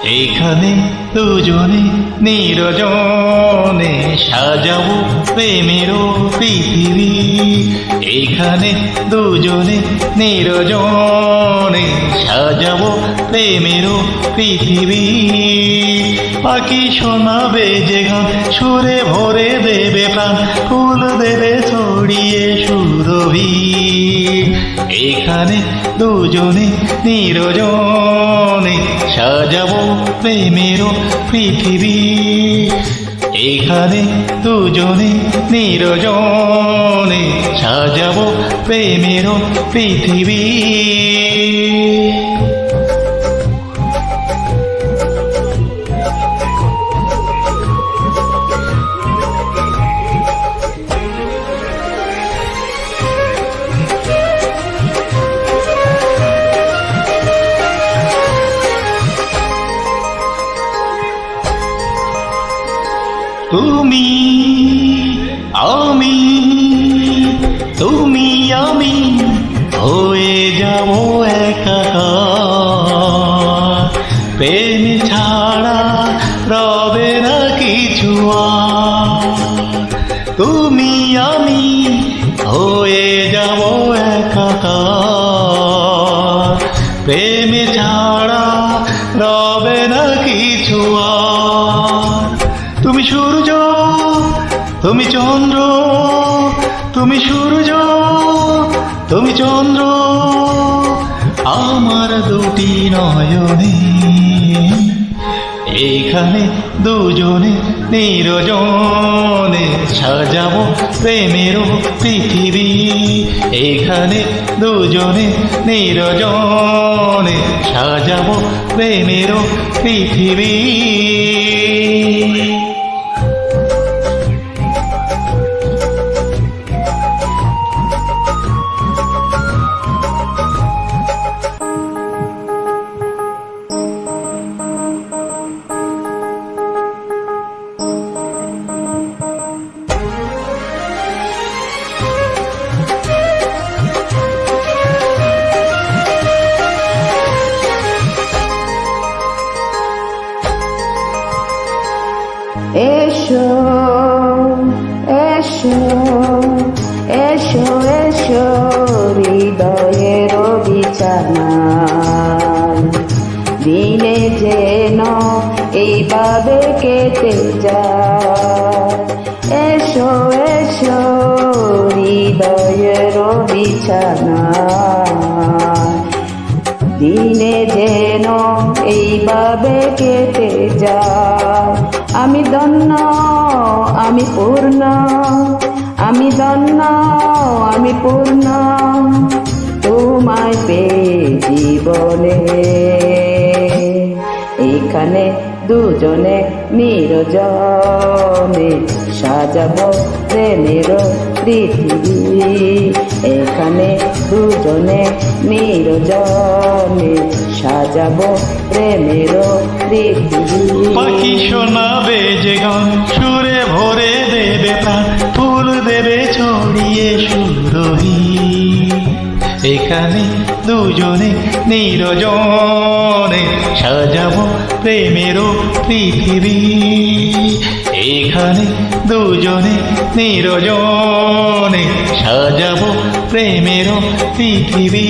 এইখানে দুজনে নিরজনে সাজাবো প্রেমের পৃথিবী। এইখানে দুজনে নিরজনে সাজাবো প্রেমের পৃথিবী। পাখি শোনাবে যে গান, সুরে ভরে দেবে প্রাণ, ফুল দেবে ছড়িয়ে সুরভি। এইখানে দুজনে নিরজনে সাজাবো প্রেমের পৃথিবী। এইখানে দুজনে নিরজনে সাজাবো প্রেমের পৃথিবী। তুমি আমি, তুমি আমি হয়ে যাব একাকার। প্রেম ছাড়া রবে না কিছু আর। তুমি আমি হয়ে যাব একাকার। প্রেম ছাড়া রবে না কিছু আর। তুমি সূর্য, তুমি চন্দ্র, তুমি সূর্য, তুমি চন্দ্র আমার দুটি নয়নে। এইখানে দুজনে নিরজনে সাজাবো প্রেমের পৃথিবী। এইখানে দুজনে নিরজনে সাজাবো প্রেমের পৃথিবী। এসো এসো এসো এসো হৃদয়ের বিছানায়। দিনে যেন এইভাবে কেটে যায়। এসো এসো হৃদয়ের বিছানায়। দিনে যেন এইভাবে কেটে যায়। আমি ধন্য, আমি পূর্ণ, আমি ধন্য, আমি পূর্ণ তোমায় পেয়ে জীবনে। এখানে দুজনে নিরজনে সাজাবো প্রেমের পৃথিবী। এখানে দুজনে নিরজনে সাজাবো প্রেমের পৃথিবী। পাখি শোনাবে যে গান, সুরে ভরে দেবে প্রাণ, ফুল দেবে ছড়িয়ে সুরভি। এখানে দুজনে নিরজনে সাজাবো প্রেমের পৃথিবী। এখানে দুজনে নিরজনে সাজাবো প্রেমের পৃথিবী।